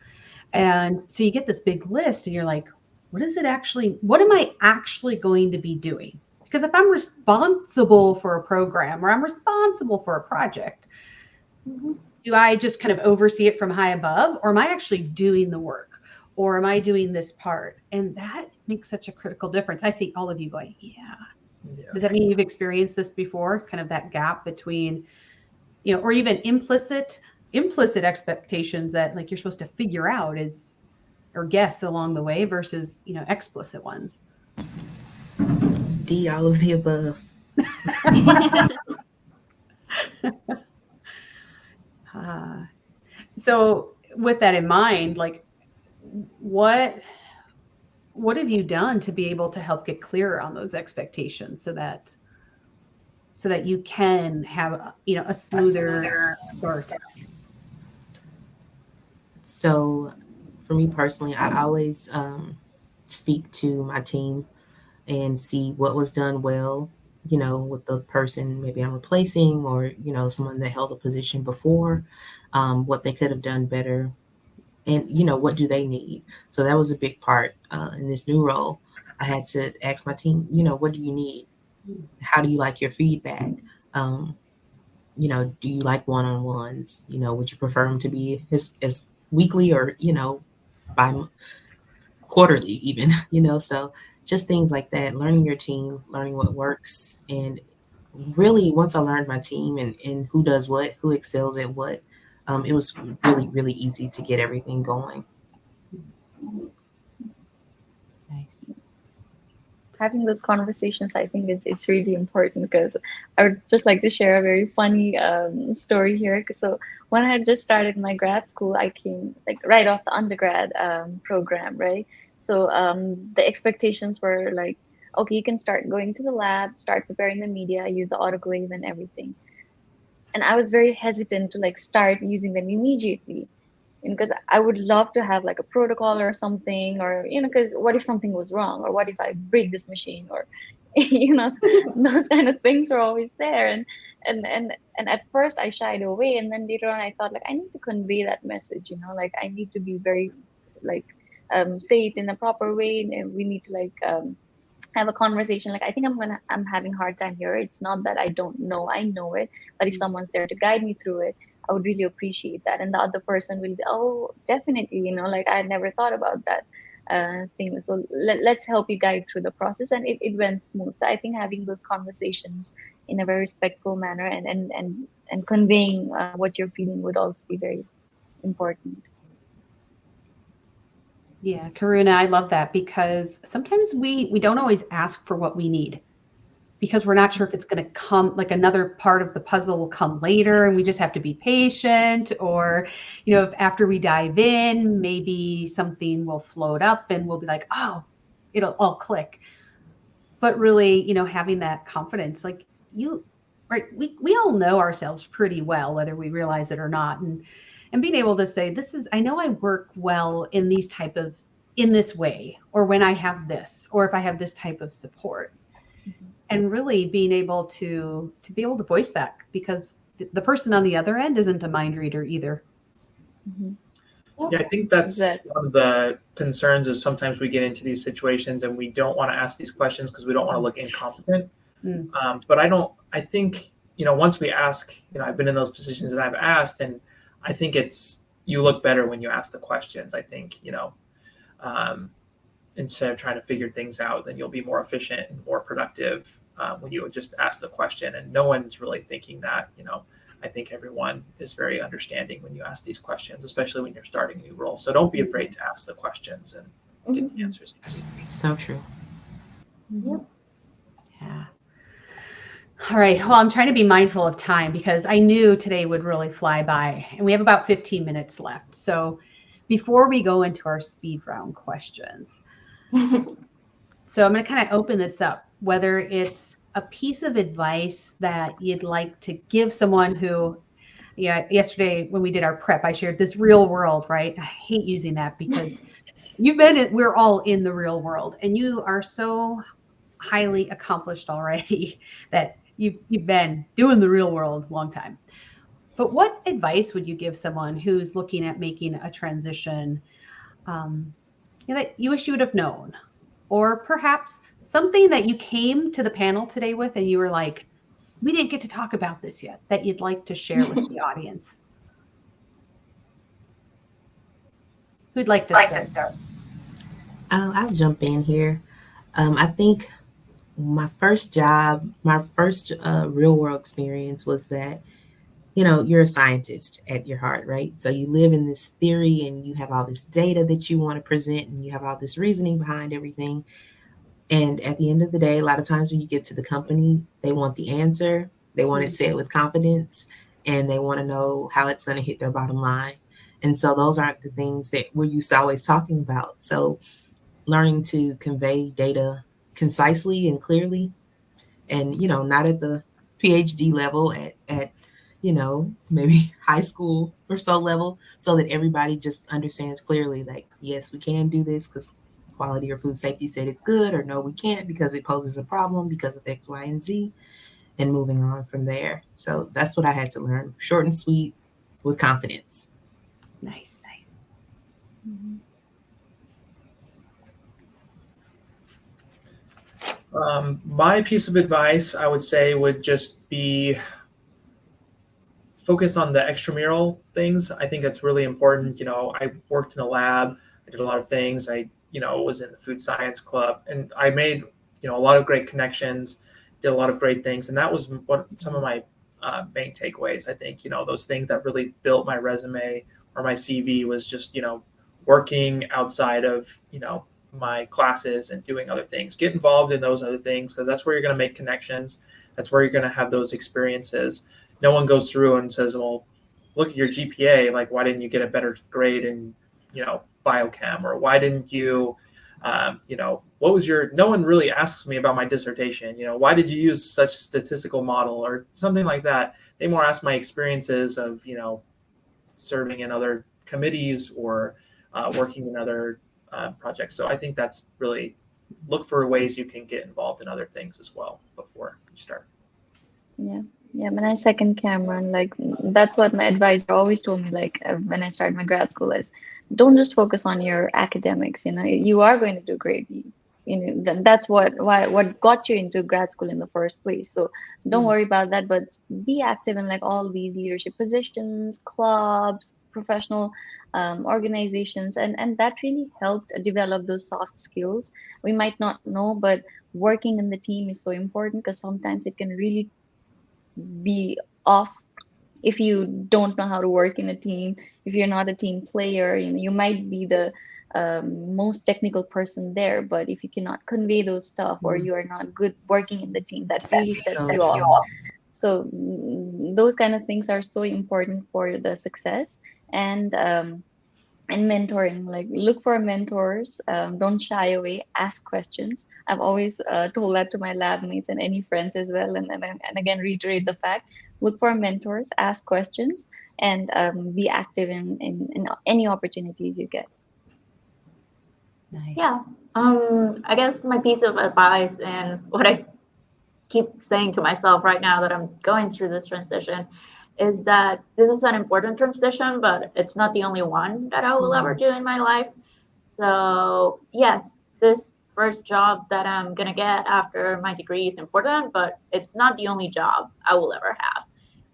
And so you get this big list and you're like, what am I actually going to be doing? Because if I'm responsible for a program or I'm responsible for a project, do I just kind of oversee it from high above, or am I actually doing the work, or am I doing this part? And that makes such a critical difference. I see all of you going, yeah. Does that mean you've experienced this before? Kind of that gap between, or even implicit expectations that like you're supposed to figure out or guess along the way versus, explicit ones.
D, all of the above.
So with that in mind, like what have you done to be able to help get clearer on those expectations so that you can have a smoother start?
So for me personally, I always speak to my team and see what was done well, with the person maybe I'm replacing, or, someone that held a position before, what they could have done better, and, what do they need? So that was a big part in this new role. I had to ask my team, what do you need? How do you like your feedback? Do you like one-on-ones? Would you prefer them to be as weekly, or, by quarterly even, so just things like that, learning your team, learning what works. And really, once I learned my team and who does what, who excels at what, it was really, really easy to get everything going.
Nice.
Having those conversations, I think it's really important, because I would just like to share a very funny story here. So when I had just started my grad school, I came like right off the undergrad program, right? So the expectations were like, okay, you can start going to the lab, start preparing the media, use the autoclave and everything. And I was very hesitant to like start using them immediately, because I would love to have like a protocol or something, or because what if something was wrong, or what if I break this machine, or those kind of things were always there. And at first I shied away, and then later on I thought, like, I need to convey that message, like I need to be very like say it in a proper way, and we need to like have a conversation, like, I think I'm having a hard time here. It's not that I don't know, I know it, but if someone's there to guide me through it, I would really appreciate that. And the other person will be, oh, definitely, like I had never thought about that thing. So let's help you guide through the process. And it went smooth. So I think having those conversations in a very respectful manner, and conveying what you're feeling would also be very important.
Yeah, Karuna, I love that, because sometimes we don't always ask for what we need, because we're not sure if it's going to come, like another part of the puzzle will come later and we just have to be patient, or, if after we dive in, maybe something will float up and we'll be like, oh, it'll all click. But really, having that confidence, like right, we all know ourselves pretty well, whether we realize it or not. And being able to say, I know I work well in this way, or when I have this, or if I have this type of support. and really being able to voice that, because the person on the other end isn't a mind reader either.
Mhm.
Yeah, I think that's
Exactly.
one of the concerns is sometimes we get into these situations and we don't want to ask these questions because we don't want to look incompetent. But I think, once we ask, I've been in those positions and I've asked, and I think you look better when you ask the questions. I think, um, instead of trying to figure things out, then you'll be more efficient and more productive when you just ask the question. And no one's really thinking that, I think everyone is very understanding when you ask these questions, especially when you're starting a new role. So don't be afraid to ask the questions and get the answers.
So true.
Mhm.
Yeah. All right. Well, I'm trying to be mindful of time because I knew today would really fly by, and we have about 15 minutes left. So before we go into our speed round questions, so I'm going to kind of open this up, whether it's a piece of advice that you'd like to give someone who, yeah, yesterday when we did our prep, I shared this real world, right? I hate using that because we're all in the real world, and you are so highly accomplished already that you've been doing the real world a long time. But what advice would you give someone who's looking at making a transition, that you wish you would have known? Or perhaps something that you came to the panel today with and you were like, we didn't get to talk about this yet, that you'd like to share with the audience? Who'd like to start?
I'll jump in here. I think my first job, my first real world experience was that, you're a scientist at your heart, right? So you live in this theory and you have all this data that you want to present and you have all this reasoning behind everything. And at the end of the day, a lot of times when you get to the company, they want the answer, they want it said with confidence, and they want to know how it's going to hit their bottom line. And so those aren't the things that we're used to always talking about. So learning to convey data concisely and clearly, and not at the PhD level, at maybe high school or so level, so that everybody just understands clearly, like, yes, we can do this because quality or food safety said it's good, or no, we can't because it poses a problem because of X, Y, and Z, and moving on from there. So that's what I had to learn: short and sweet with confidence.
Nice.
Mhm.
My piece of advice, I would say, would just be focus on the extramural things. I think that's really important. I worked in a lab. I did a lot of things. I, was in the food science club, and I made, a lot of great connections, did a lot of great things. And that was some of my main takeaways. I think, those things that really built my resume or my CV was just, working outside of, my classes and doing other things. Get involved in those other things, because that's where you're going to make connections. That's where you're going to have those experiences. No one goes through and says, well, look at your GPA. Like, why didn't you get a better grade in, biochem? Or why didn't you, what was no one really asks me about my dissertation. Why did you use such statistical model or something like that? They more ask my experiences of, serving in other committees or working in other projects. So I think that's really, look for ways you can get involved in other things as well before you start.
Yeah. Yeah, when I second Cameron, like that's what my advisor always told me, like when I started my grad school, is don't just focus on your academics, you are going to do great. That's what got you into grad school in the first place. So don't worry about that, but be active in like all these leadership positions, clubs, professional organizations, and that really helped develop those soft skills. We might not know, but working in the team is so important because sometimes it can really be off if you don't know how to work in a team. If you're not a team player, you might be the most technical person there, but if you cannot convey those stuff or you are not good working in the team, that really sets
So
you off.
true.
So those kind of things are so important for the success. And mentoring, like look for mentors, don't shy away, ask questions. I've always told that to my lab mates and any friends as well, and again reiterate the fact: look for mentors, ask questions, and be active in any opportunities you get.
Nice.
Yeah. I guess my piece of advice and what I keep saying to myself right now that I'm going through this transition is that this is an important transition, but it's not the only one that I will ever do in my life. So yes, this first job that I'm gonna get after my degree is important, but it's not the only job I will ever have.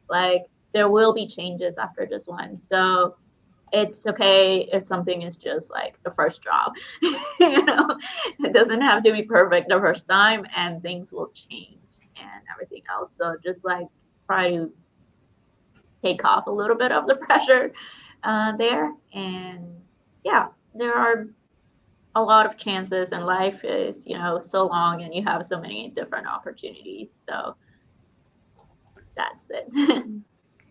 Like there will be changes after this one. So it's okay if something is just like the first job. It doesn't have to be perfect the first time, and things will change and everything else. So just like try to take off a little bit of the pressure there. And yeah, there are a lot of chances, and life is, so long, and you have so many different opportunities. So that's it.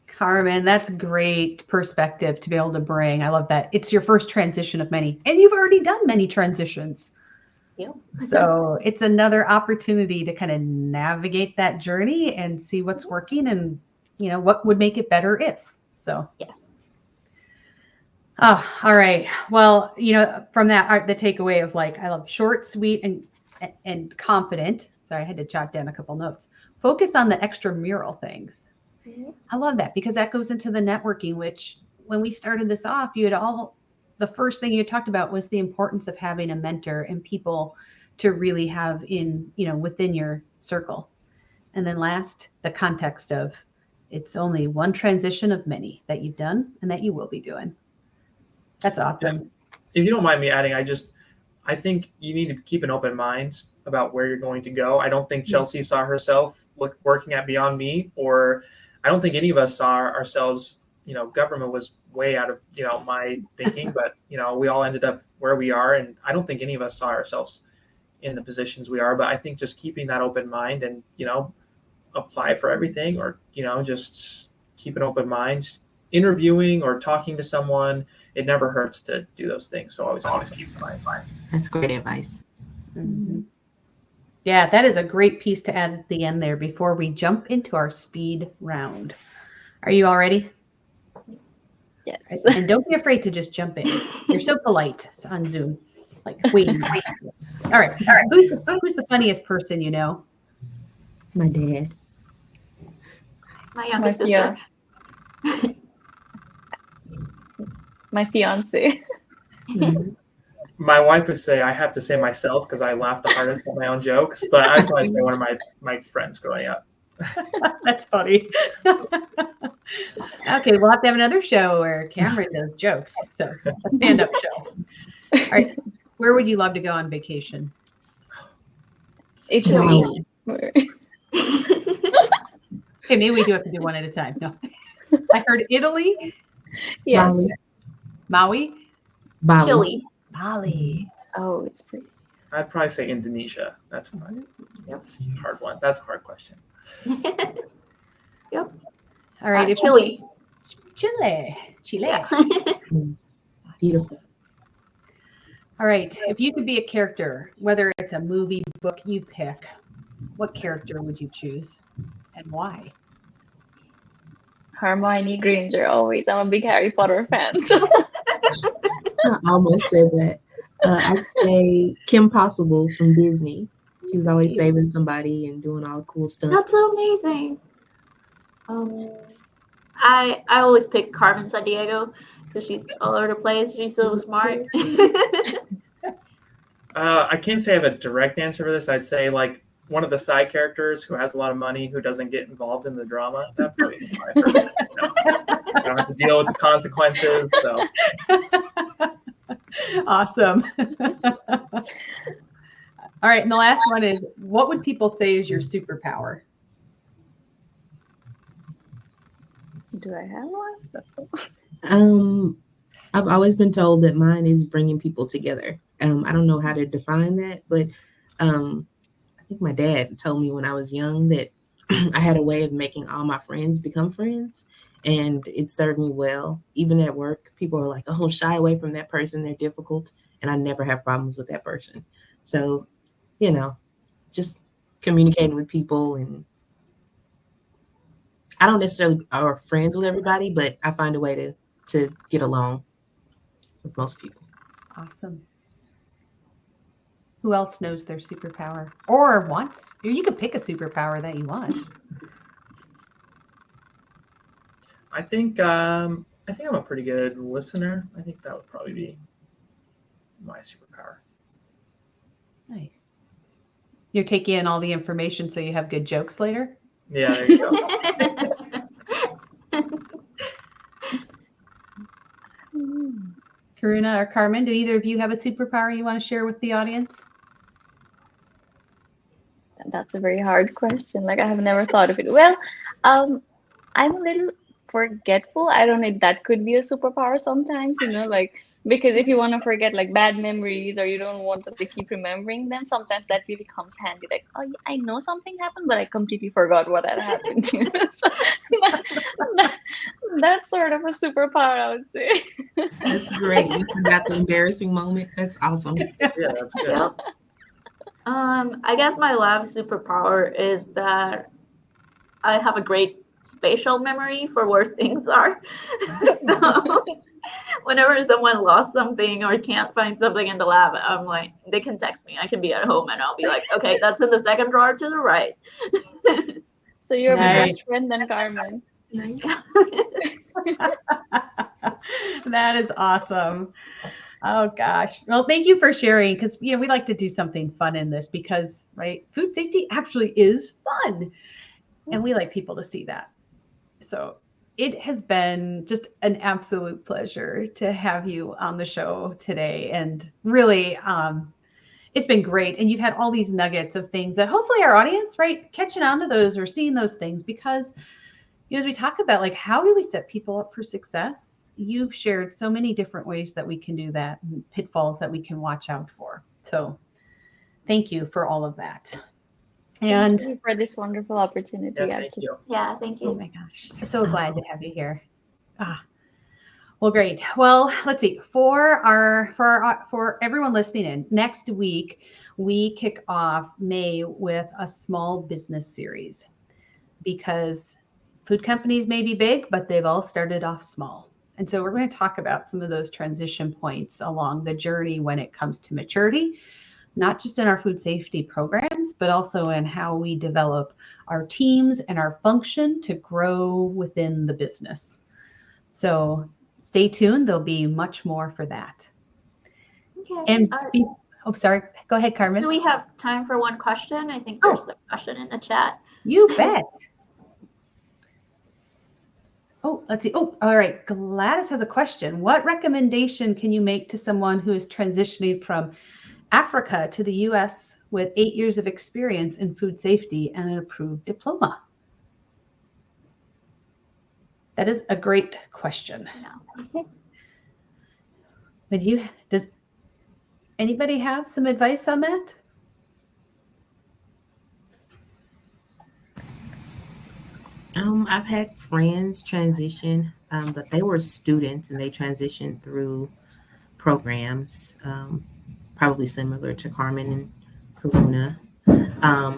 Carmen, that's great perspective to be able to bring. I love that. It's your first transition of many, and you've already done many transitions.
Yep.
So it's another opportunity to kind of navigate that journey and see what's working and, what would make it better if. So,
Yes.
oh, all right. Well, from that, the takeaway of like, I love short, sweet, and confident. Sorry, I had to jot down a couple notes. Focus on the extramural things. I love that because that goes into the networking, which when we started this off, the first thing you talked about was the importance of having a mentor and people to really have within your circle. And then last, the context of it's only one transition of many that you've done and that you will be doing. That's awesome.
If you don't mind me adding, I think you need to keep an open mind about where you're going to go. I don't think Chelsea saw herself working at Beyond Meat, or I don't think any of us saw ourselves, government was way out of, my thinking, but, we all ended up where we are. And I don't think any of us saw ourselves in the positions we are, but I think just keeping that open mind and, apply for everything, or, just keep an open mind, interviewing or talking to someone. It never hurts to do those things. So always keep in mind.
That's great advice.
Mm-hmm. Yeah, that is a great piece to add at the end there before we jump into our speed round. Are you all ready?
Yes.
And don't be afraid to just jump in. You're so polite on Zoom. Like, wait. All right. Who's the funniest person you know?
My dad.
My youngest sister.
My fiance.
Yes.
My wife would say I have to say myself because I laugh the hardest at my own jokes, but I'd probably say one of my friends growing up.
That's funny. Okay, we'll have to have another show where Cameron does jokes. So a stand-up show. All right. Where would you love to go on vacation?
Italy.
Okay, maybe we do have to do one at a time. No. I heard Italy.
Yes.
Bali.
Maui.
Chile.
Bali.
Oh, it's pretty.
I'd probably say Indonesia. That's a hard one. That's a hard question.
Yep.
All right.
Chile.
Chile.
Yeah.
Yes. Beautiful.
All right. If you could be a character, whether it's a movie, book, you pick, what character would you choose and why?
Hermione Granger, always. I'm a big Harry Potter fan.
I almost said that. I'd say Kim Possible from Disney. She was always saving somebody and doing all cool stuff.
That's so amazing. I always pick Carmen Sandiego because she's all over the place. She's so smart.
I can't say I have a direct answer for this. I'd say like one of the side characters who has a lot of money who doesn't get involved in the drama. That's probably my perfect. I don't have to deal with the consequences. So.
Awesome. All right. And the last one is, what would people say is your superpower?
Do I have one?
I've always been told that mine is bringing people together. I don't know how to define that, but I think my dad told me when I was young that I had a way of making all my friends become friends, and it served me well. Even at work, people are like, "Oh, shy away from that person. They're difficult," and I never have problems with that person. So, just communicating with people, and I don't necessarily are friends with everybody, but I find a way to get along with most people.
Awesome. Who else knows their superpower or wants? You can pick a superpower that you want.
I think I'm a pretty good listener. I think that would probably be my superpower.
Nice. You're taking in all the information so you have good jokes later?
Yeah, there you go.
Karuna or Carmen, do either of you have a superpower you want to share with the audience?
That's a very hard question. Like I have never thought of it. Well, I'm a little forgetful. I don't know if that could be a superpower sometimes, like because if you want to forget like bad memories or you don't want to like, keep remembering them, sometimes that really comes handy. Like, oh, yeah, I know something happened, but I completely forgot what had happened. So that's sort of a superpower, I would say.
That's great. You forgot the embarrassing moment. That's awesome.
Yeah, that's good.
Yep. I guess my lab superpower is that I have a great spatial memory for where things are. So whenever someone lost something or can't find something in the lab, I'm like, they can text me. I can be at home and I'll be like, okay, that's in the second drawer to the right.
So you're my
Nice.
best friend then, Carmen.
Nice.
That is awesome. Oh gosh. Well, thank you for sharing because we like to do something fun in this because food safety actually is fun. And we like people to see that. So it has been just an absolute pleasure to have you on the show today. And really, it's been great. And you've had all these nuggets of things that hopefully our audience, catching on to those or seeing those things because as we talk about like how do we set people up for success, you've shared so many different ways that we can do that and pitfalls that we can watch out for. So thank you for all of that. And
thank you for this wonderful opportunity.
Yeah, thank you.
Yeah, thank you.
oh my gosh, so glad to have you here. Well, great. Well, let's see. For everyone listening in, next week we kick off May with a small business series because food companies may be big, but they've all started off small. And so we're going to talk about some of those transition points along the journey when it comes to maturity, not just in our food safety programs, but also in how we develop our teams and our function to grow within the business. So stay tuned. There'll be much more for that.
Okay.
And sorry. Go ahead, Carmen.
Do we have time for one question? I think there's a question in the chat.
You bet. Oh, let's see. Oh, all right. Gladys has a question. What recommendation can you make to someone who is transitioning from Africa to the U.S. with 8 years of experience in food safety and an approved diploma? That is a great question.
No.
Does anybody have some advice on that?
I've had friends transition, but they were students and they transitioned through programs, probably similar to Carmen and Karuna. I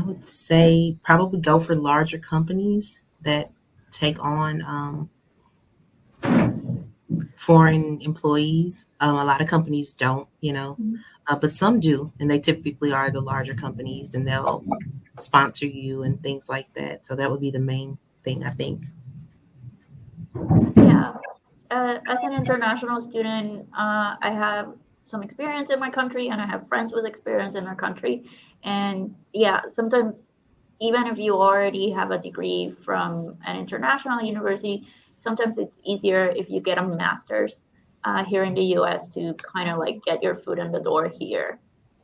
would say probably go for larger companies that take on foreign employees. A lot of companies don't, but some do, and they typically are the larger companies, and they'll sponsor you and things like that. So that would be the main thing, I think.
Yeah. As an international student, I have some experience in my country and I have friends with experience in our country. And yeah, sometimes even if you already have a degree from an international university, sometimes it's easier if you get a master's here in the US to kind of like get your foot in the door here.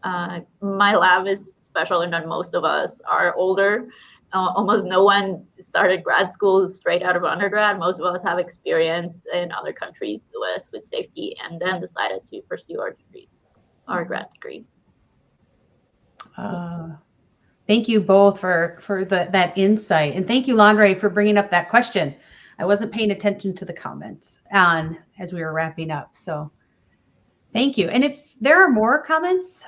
My lab is special in that most of us are older. Almost no one started grad school straight out of undergrad. Most of us have experience in other countries with food safety and then decided to pursue our degree, our grad degree.
Thank you both for that insight. And thank you, Landre, for bringing up that question. I wasn't paying attention to the comments as we were wrapping up. So thank you. And if there are more comments,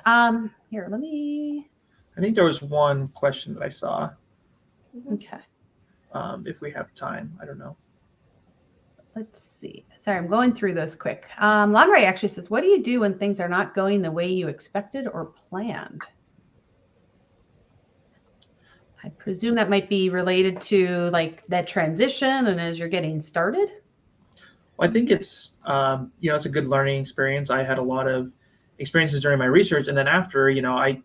here, let me.
I think there was one question that I saw.
Okay.
If we have time, I don't know.
let's see. Sorry, I'm going through those quick. Longray actually says, what do you do when things are not going the way you expected or planned? I presume that might be related to like that transition and as you're getting started.
Well, I think it's it's a good learning experience. I had a lot of experiences during my research, and then after, I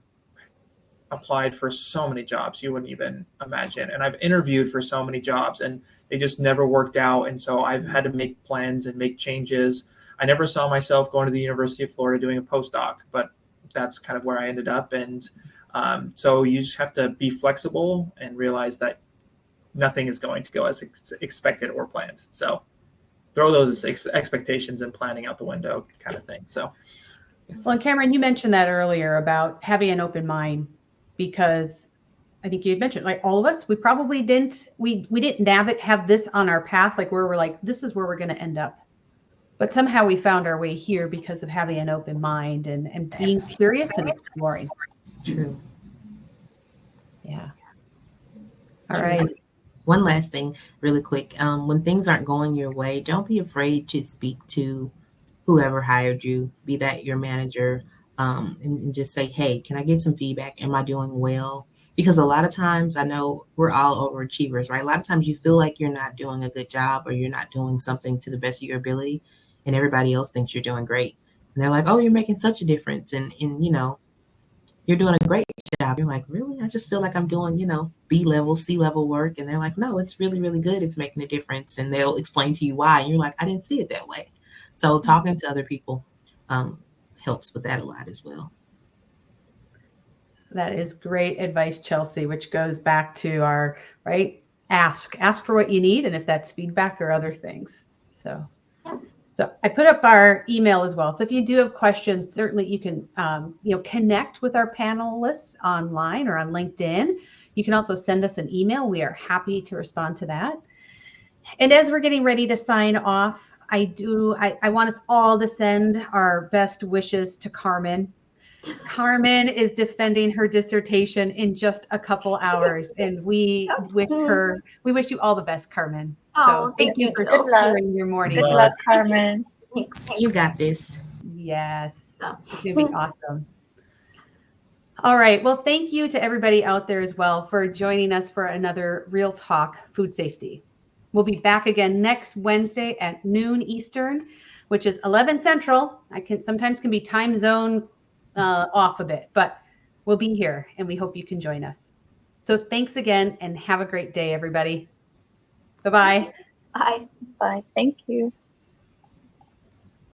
applied for so many jobs you wouldn't even imagine, and I've interviewed for so many jobs, and they just never worked out. And so I've had to make plans and make changes. I never saw myself going to the University of Florida doing a postdoc, but that's kind of where I ended up. And so you just have to be flexible and realize that nothing is going to go as expected or planned. So throw those expectations and planning out the window, kind of thing. So,
well, and Cameron, you mentioned that earlier about having an open mind, because I think you had mentioned, like, all of us, we probably didn't have this on our path, like where we're like, this is where we're going to end up. But somehow we found our way here because of having an open mind and being curious and exploring.
True.
Yeah. All right.
One last thing, really quick. When things aren't going your way, don't be afraid to speak to whoever hired you, be that your manager, and just say, hey, can I get some feedback? Am I doing well? Because a lot of times, I know we're all overachievers, right? A lot of times you feel like you're not doing a good job or you're not doing something to the best of your ability, and everybody else thinks you're doing great. And they're like, oh, you're making such a difference. And you're doing a great job. You're like, really? I just feel like I'm doing, B level, C level work. And they're like, no, it's really, really good. It's making a difference. And they'll explain to you why. And you're like, I didn't see it that way. So talking to other people helps with that a lot as well.
That is great advice, Chelsea, which goes back to our, right? Ask for what you need. And if that's feedback or other things. So I put up our email as well. So if you do have questions, certainly you can, connect with our panelists online or on LinkedIn. You can also send us an email. We are happy to respond to that. And as we're getting ready to sign off, I want us all to send our best wishes to Carmen. Carmen is defending her dissertation in just a couple hours, and we wish you all the best, Carmen.
Oh,
So thank you for
Good luck.
sharing your morning.
Good luck, Carmen.
Thanks.
You got this.
Yes, it's going to be awesome. All right. Well, thank you to everybody out there as well for joining us for another Real Talk Food Safety. We'll be back again next Wednesday at noon Eastern, which is 11 Central. I sometimes can be time zone off a bit, but we'll be here and we hope you can join us. So thanks again and have a great day, everybody. Bye-bye.
Bye.
Bye. Thank you.